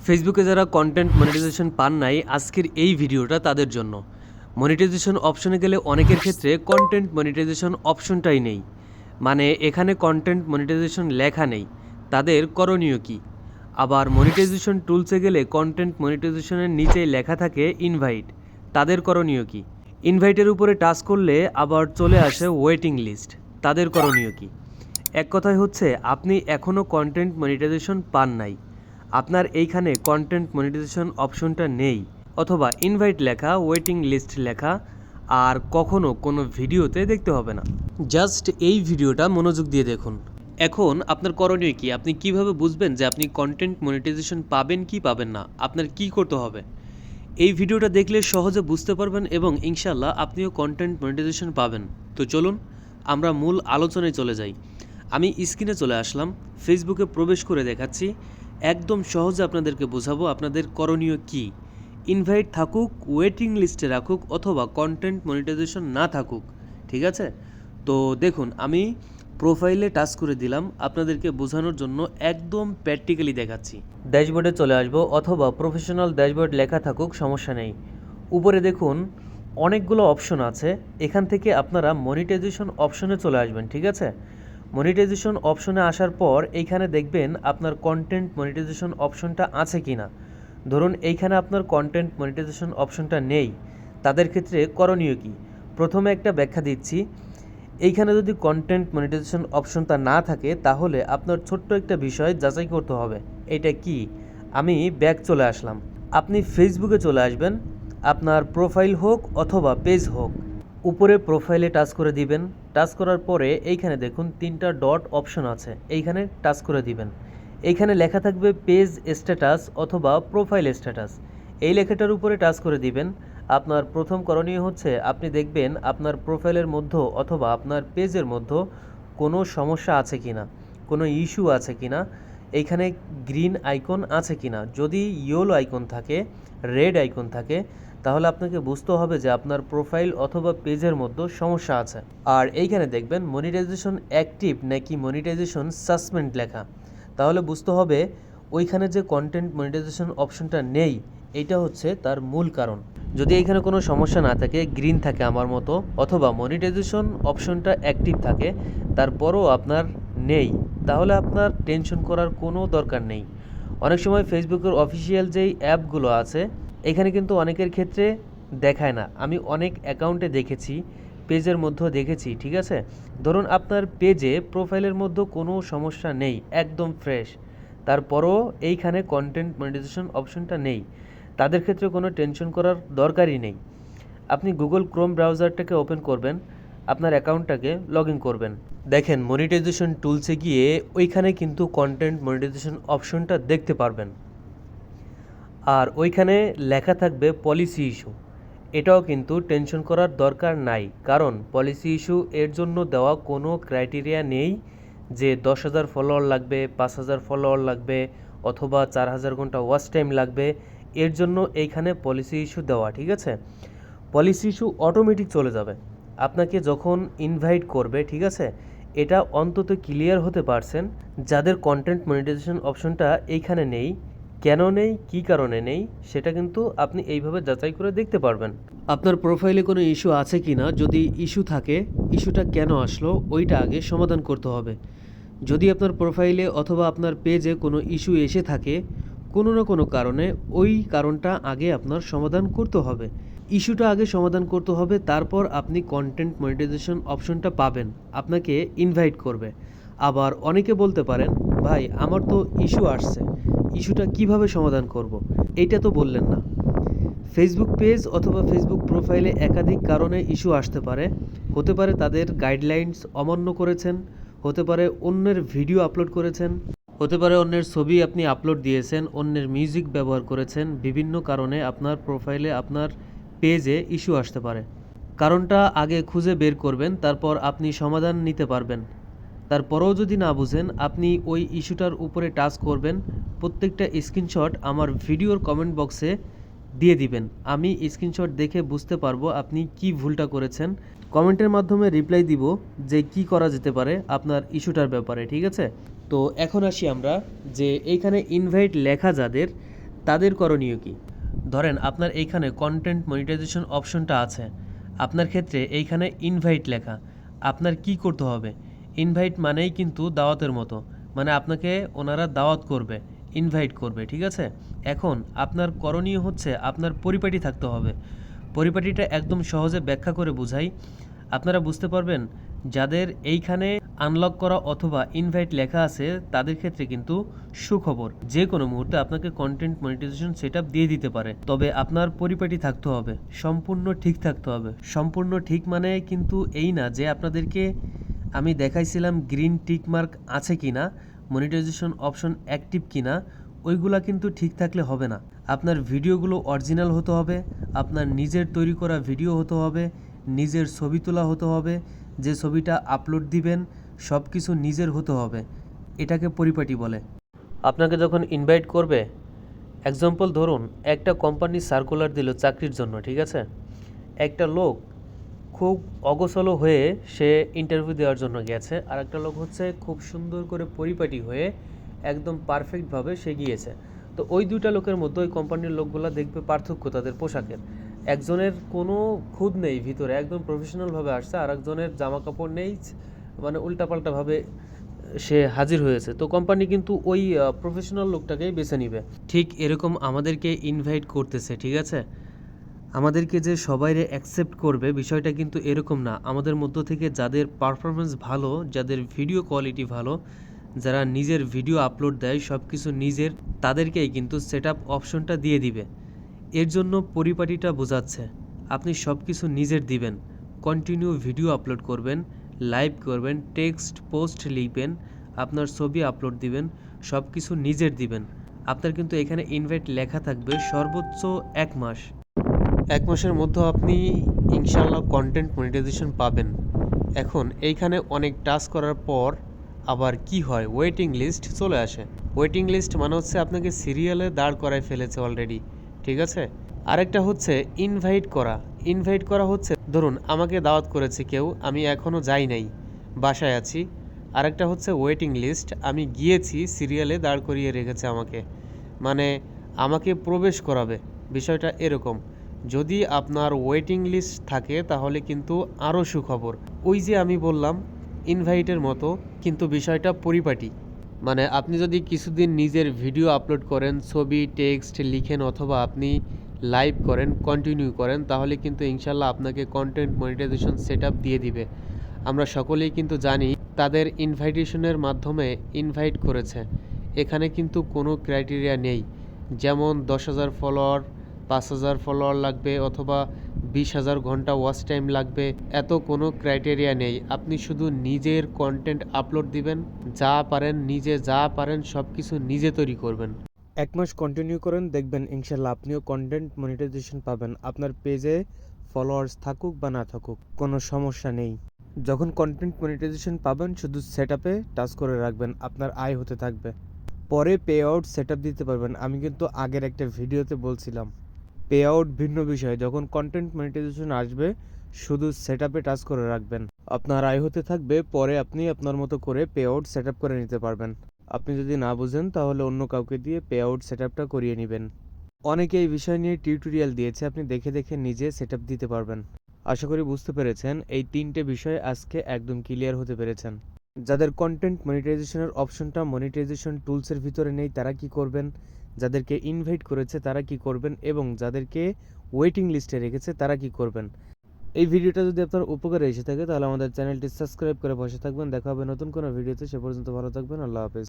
ফেসবুকে যারা content monetization পান নাই, আজকের এই ভিডিওটা তাদের জন্য। মনিটাইজেশন অপশনে গেলে অনেকের ক্ষেত্রে কন্টেন্ট মনিটাইজেশন অপশনটাই নেই, মানে এখানে কন্টেন্ট মনিটাইজেশন লেখা নেই। তাদের করণীয় কি? আবার মনিটাইজেশন টুলসে গেলে কন্টেন্ট মনিটাইজেশনের নিচেই লেখা থাকে ইনভাইট, তাদের করণীয় কি? ইনভাইটের উপরে টাচ করলে আবার চলে আসে ওয়েটিং লিস্ট, তাদের করণীয় কি? এক কথায় হচ্ছে, আপনি এখনও কন্টেন্ট মনিটাইজেশন পান নাই, আপনার এইখানে কন্টেন্ট মনিটাইজেশন অপশনটা নেই, অথবা ইনভাইট লেখা, ওয়েটিং লিস্ট লেখা, আর কখনো কোনো ভিডিওতে দেখতে হবে না। জাস্ট এই ভিডিওটা মনোযোগ দিয়ে দেখুন। এখন আপনার করণীয় কি? আপনি কিভাবে বুঝবেন যে আপনি কন্টেন্ট মনিটাইজেশন পাবেন কি পাবেন না? আপনার কি করতে হবে? এই ভিডিওটা দেখলে সহজে বুঝতে পারবেন এবং ইনশাল্লাহ আপনিও কন্টেন্ট মনিটাইজেশন পাবেন। তো চলুন আমরা মূল আলোচনায় চলে যাই। আমি স্ক্রিনে চলে আসলাম, ফেসবুকে প্রবেশ করে দেখাচ্ছি, একদম সহজে আপনাদেরকে বোঝাবো আপনাদের করণীয় কি। ইনভাইট থাকুক, ওয়েটিং লিস্টে রাখুক, অথবা কন্টেন্ট মনিটাইজেশন না থাকুক, ঠিক আছে? তো দেখুন, আমি প্রোফাইলে টাচ করে দিলাম, আপনাদেরকে বোঝানোর জন্য একদম প্র্যাকটিক্যালি দেখাচ্ছি। ড্যাশবোর্ডে চলে আসবো, অথবা প্রফেশনাল ড্যাশবোর্ড লেখা থাকুক, সমস্যা নেই। উপরে দেখুন অনেকগুলো অপশন আছে, এখান থেকে আপনারা মনিটাইজেশন অপশনে চলে আসবেন, ঠিক আছে? মনিটাইজেশন অপশনে আসার পর এইখানে দেখবেন আপনার কন্টেন্ট মনিটাইজেশন অপশনটা আছে কি না। ধরুন এইখানে আপনার কন্টেন্ট মনিটাইজেশন অপশনটা নেই, তাদের ক্ষেত্রে করণীয় কি? প্রথমে একটা ব্যাখ্যা দিচ্ছি। এইখানে যদি কন্টেন্ট মনিটাইজেশন অপশনটা না থাকে, তাহলে আপনার ছোট্ট একটা বিষয় যাচাই করতে হবে। এটা কি? আমি ব্যাক চলে আসলাম। আপনি ফেসবুকে চলে আসবেন, আপনার প্রোফাইল হোক অথবা পেজ হোক। উপরে প্রোফাইলে টাচ করে দিবেন, টাচ করার পরে এইখানে দেখুন 3টা ডট অপশন আছে, এইখানে টাচ করে দিবেন। এইখানে লেখা থাকবে পেজ স্ট্যাটাস অথবা প্রোফাইল স্ট্যাটাস, এই লেখাটার উপরে টাচ করে দিবেন। আপনার প্রথম করণীয় হচ্ছে, আপনি দেখবেন আপনার প্রোফাইলের মধ্যে অথবা আপনার পেজের মধ্যে কোনো সমস্যা আছে কিনা, কোনো ইস্যু আছে কিনা, এইখানে গ্রিন আইকন আছে কিনা। যদি ইয়েলো আইকন থাকে, রেড আইকন থাকে, তাহলে আপনাকে বুঝতে হবে যে আপনার প্রোফাইল অথবা পেজের মধ্যে সমস্যা আছে। আর এইখানে দেখবেন মনিটাইজেশন অ্যাক্টিভ নাকি মনিটাইজেশন সাসপেন্ড লেখা, তাহলে বুঝতে হবে ওইখানে যে কন্টেন্ট মনিটাইজেশন অপশনটা নেই, এইটা হচ্ছে তার মূল কারণ। যদি এইখানে কোনো সমস্যা না থাকে, গ্রিন থাকে আমার মতো, অথবা মনিটাইজেশন অপশনটা অ্যাক্টিভ থাকে, তারপরও আপনার নেই, তাহলে আপনার টেনশন করার কোনো দরকার নেই। অনেক সময় ফেসবুকের অফিসিয়াল যেই অ্যাপগুলো আছে, এখানে কিন্তু অনেকের ক্ষেত্রে দেখায় না। আমি অনেক অ্যাকাউন্টে দেখেছি, পেজের মধ্যেও দেখেছি, ঠিক আছে? ধরুন আপনার পেজে প্রোফাইলের মধ্যে কোনো সমস্যা নেই, একদম ফ্রেশ, তারপরও এইখানে কন্টেন্ট মনিটাইজেশন অপশনটা নেই, তাদের ক্ষেত্রে কোনো টেনশন করার দরকারই নেই। আপনি গুগল ক্রোম ব্রাউজারটাকে ওপেন করবেন, আপনার অ্যাকাউন্টটাকে লগ ইন করবেন। দেখেন মনিটাইজেশন টুলসে গিয়ে ওইখানে কিন্তু কন্টেন্ট মনিটাইজেশন অপশনটা দেখতে পারবেন। আর ওইখানে লেখা থাকবে পলিসি ইস্যু, এটাও কিন্তু টেনশন করার দরকার নাই, কারণ পলিসি ইস্যু এর জন্য দেওয়া কোনো ক্রাইটেরিয়া নেই যে 10,000 ফলোয়ার লাগবে, 5,000 ফলোয়ার লাগবে, অথবা 4,000 ঘন্টা ওয়াচ টাইম লাগবে, এর জন্য এইখানে পলিসি ইস্যু দেওয়া, ঠিক আছে? পলিসি ইস্যু অটোমেটিক চলে যাবে আপনাকে যখন ইনভাইট করবে, ঠিক আছে? এটা অন্তত ক্লিয়ার হতে পারছেন যাদের কন্টেন্ট মনিটাইজেশন অপশনটা এইখানে নেই, কেন নেই, কী কারণে নেই, সেটা কিন্তু আপনি এইভাবে যাচাই করে দেখতে পারবেন। আপনার প্রোফাইলে কোনো ইস্যু আছে কি না, যদি ইস্যু থাকে, ইস্যুটা কেন আসলো ওইটা আগে সমাধান করতে হবে। যদি আপনার প্রোফাইলে অথবা আপনার পেজে কোনো ইস্যু এসে থাকে কোনো না কোনো কারণে, ওই কারণটা আগে আপনার সমাধান করতে হবে, ইস্যুটা আগে সমাধান করতে হবে, তারপর আপনি কন্টেন্ট মনিটাইজেশন অপশনটা পাবেন, আপনাকে ইনভাইট করবে। আবার অনেকে বলতে পারেন, ভাই আমার তো ইস্যু আসছে, ইস্যুটা কিভাবে সমাধান করব, এইটা তো বললেন না। ফেসবুক পেজ অথবা ফেসবুক প্রোফাইলে একাধিক কারণে ইস্যু আসতে পারে। হতে পারে তাদের গাইডলাইন্স অমান্য করেছেন, হতে পারে অন্যের ভিডিও আপলোড করেছেন, হতে পারে অন্যের ছবি আপনি আপলোড দিয়েছেন, অন্যের মিউজিক ব্যবহার করেছেন, বিভিন্ন কারণে আপনার প্রোফাইলে, আপনার পেজে ইস্যু আসতে পারে। কারণটা আগে খুঁজে বের করবেন, তারপর আপনি সমাধান নিতে পারবেন। তারপরেও যদি না বুঝেন, আপনি ওই ইস্যুটার উপরে টাচ করবেন, প্রত্যেকটা স্ক্রিনশট আমার ভিডিওর কমেন্ট বক্সে দিয়ে দিবেন, আমি স্ক্রিনশট দেখে বুঝতে পারবো আপনি কি ভুলটা করেছেন। কমেন্টের মাধ্যমে রিপ্লাই দিব যে কি করা যেতে পারে আপনার ইস্যুটার ব্যাপারে, ঠিক আছে? তো এখন আসি আমরা যে এইখানে ইনভাইট লেখা যাদের, তাদের করণীয় কি? ধরেন আপনার এইখানে কন্টেন্ট মনিটাইজেশন অপশনটা আছে, আপনার ক্ষেত্রে এইখানে ইনভাইট লেখা। আপনার কি করতে হবে? ইনভাইট মানেই কিন্তু দাওয়াতের মতো, মানে আপনাকে ওনারা দাওয়াত করবে, ইনভাইট করবে, ঠিক আছে? এখন আপনার করণীয় হচ্ছে আপনার পরিপাটি থাকতে হবে। পরিপাটিটা একদম সহজে ব্যাখ্যা করে বুঝাই, আপনারা বুঝতে পারবেন। যাদের এইখানে আনলক করা অথবা ইনভাইট লেখা আছে তাদের ক্ষেত্রে কিন্তু সুখবর, যে কোনো মুহূর্তে আপনাকে কন্টেন্ট মনিটাইজেশন সেটআপ দিয়ে দিতে পারে। তবে আপনার পরিপাটি থাকতে হবে, সম্পূর্ণ ঠিক থাকতে হবে। সম্পূর্ণ ঠিক মানে কিন্তু এই না যে আপনাদেরকে আমি দেখাইছিলাম গ্রিন টিক মার্ক আছে কিনা, মনিটাইজেশন অপশন অ্যাক্টিভ কিনা, ওইগুলা কিন্তু ঠিক থাকলে হবে না। আপনার ভিডিওগুলো অরিজিনাল হতে হবে, আপনার নিজের তৈরি করা ভিডিও হতে হবে, নিজের ছবি তোলা হতে হবে, যে ছবিটা আপলোড দিবেন সব কিছু নিজের হতে হবে। এটাকে পরিপাটি বলে। আপনাকে যখন ইনভাইট করবে, এক্সাম্পল ধরুন একটা কোম্পানি সার্কুলার দিল চাকরির জন্য, ঠিক আছে? একটা লোক খুব অগোছালো হয়ে সে ইন্টারভিউ দেওয়ার জন্য গেছে, আর একটা লোক হচ্ছে খুব সুন্দর করে পরিপাটি হয়ে একদম পারফেক্টভাবে সে গিয়েছে। তো ওই দুইটা লোকের মধ্যে ওই কোম্পানির লোকগুলো দেখবে পার্থক্য তাদের পোশাকের। একজনের কোনো খুঁত নেই ভিতরে, একদম প্রফেশনালভাবে আসছে, আর একজনের জামা কাপড় নেই, মানে উল্টাপাল্টাভাবে সে হাজির হয়েছে। তো কোম্পানি কিন্তু ওই প্রফেশনাল লোকটাকেই বেছে নিবে। ঠিক এরকম আমাদেরকে ইনভাইট করতেছে, ঠিক আছে? আমাদেরকে যে সবাইরে অ্যাকসেপ্ট করবে বিষয়টা কিন্তু এরকম না। আমাদের মধ্য থেকে যাদের পারফরমেন্স ভালো, যাদের ভিডিও কোয়ালিটি ভালো, যারা নিজের ভিডিও আপলোড দেয় সব কিছু নিজের, তাদেরকেই কিন্তু সেটআপ অপশনটা দিয়ে দিবে। এর জন্য পরিপাটিটা বোঝাচ্ছে আপনি সব কিছু নিজের দিবেন, কন্টিনিউ ভিডিও আপলোড করবেন, লাইভ করবেন, টেক্সট পোস্ট লিখবেন, আপনার ছবি আপলোড দিবেন, সব কিছু নিজের দিবেন। আপনার কিন্তু এখানে ইনভাইট লেখা থাকবে সর্বোচ্চ 1 মাস। 1 মাসের মধ্যে আপনি ইনশাল্লাহ কন্টেন্ট মনিটাইজেশন পাবেন। এখন এইখানে অনেক টাস্ক করার পর আবার কি হয়, ওয়েটিং লিস্ট চলে আসে। ওয়েটিং লিস্ট মানে হচ্ছে আপনাকে সিরিয়ালে দাঁড় করায় ফেলেছে অলরেডি, ঠিক আছে? আরেকটা হচ্ছে ইনভাইট করা। ইনভাইট করা হচ্ছে ধরুন আমাকে দাওয়াত করেছে কেউ, আমি এখনও যাই নাই, বাসায় আছি। আরেকটা হচ্ছে ওয়েটিং লিস্ট, আমি গিয়েছি, সিরিয়ালে দাঁড় করিয়ে রেখেছে আমাকে, মানে আমাকে প্রবেশ করাবে। বিষয়টা এরকম। যদি আপনার ওয়েটিং লিস্ট থাকে তাহলে কিন্তু আরও সুখবর। ওই যে আমি বললাম ইনভাইটের মতো, কিন্তু বিষয়টা পরিপাটি। মানে আপনি যদি কিছুদিন নিজের ভিডিও আপলোড করেন, ছবি টেক্সট লিখেন, অথবা আপনি লাইভ করেন, কন্টিনিউ করেন, তাহলে কিন্তু ইনশাল্লাহ আপনাকে কন্টেন্ট মনিটাইজেশন সেটআপ দিয়ে দিবে। আমরা সকলেই কিন্তু জানি তাদের ইনভাইটেশনের মাধ্যমে ইনভাইট করেছে। এখানে কিন্তু কোনো ক্রাইটেরিয়া নেই, যেমন 10,000 ফলোয়ার, 5,000 ফলোয়ার লাগবে, অথবা 20,000 ঘন্টা ওয়াচ টাইম লাগবে, এত কোনো ক্রাইটেরিয়া নেই। আপনি শুধু নিজের কন্টেন্ট আপলোড দিবেন, যা পারেন নিজে, যা পারেন সব কিছু নিজে তৈরি করবেন। 1 মাস কন্টিনিউ করেন, দেখবেন ইনশাল্লাহ আপনিও কন্টেন্ট মনিটাইজেশন পাবেন। আপনার পেজে ফলোয়ার্স থাকুক বা না থাকুক কোনো সমস্যা নেই। যখন কন্টেন্ট মনিটাইজেশন পাবেন শুধু সেটআপে টাচ করে রাখবেন, আপনার আয় হতে থাকবে। পরে পে আউট সেটআপ দিতে পারবেন। আমি কিন্তু আগের একটা ভিডিওতে বলছিলাম পে আউট ভিন্ন বিষয়। যখন কন্টেন্ট মনিটাইজেশন আসবে শুধু সেটআপে টাচ করে রাখবেন, আপনার আয় হতে থাকবে। পরে আপনি আপনার মতো করে পে আউট সেটআপ করে নিতে পারবেন। আপনি যদি না বুঝেন তাহলে অন্য কাউকে দিয়ে পে আউট সেটআপটা করিয়ে নেবেন। অনেকে এই বিষয় নিয়ে টিউটোরিয়াল দিয়েছে, আপনি দেখে দেখে নিজে সেটআপ দিতে পারবেন। আশা করি বুঝতে পেরেছেন। এই 3টে বিষয় আজকে একদম ক্লিয়ার হতে পেরেছেন। যাদের কন্টেন্ট মনিটাইজেশনের অপশনটা মনিটাইজেশন টুলসের ভিতরে নেই তারা কি করবেন, যাদেরকে ইনভাইট করেছে তারা কি করবেন, এবং যাদেরকে ওয়েটিং লিস্টে রেখেছে তারা কি করবেন। এই ভিডিওটা যদি আপনার উপকারে এসে থাকে তাহলে আমাদের চ্যানেলটি সাবস্ক্রাইব করে বসে থাকবেন। দেখা হবে নতুন কোনো ভিডিওতে, সে পর্যন্ত ভালো থাকবেন। আল্লাহ হাফেজ।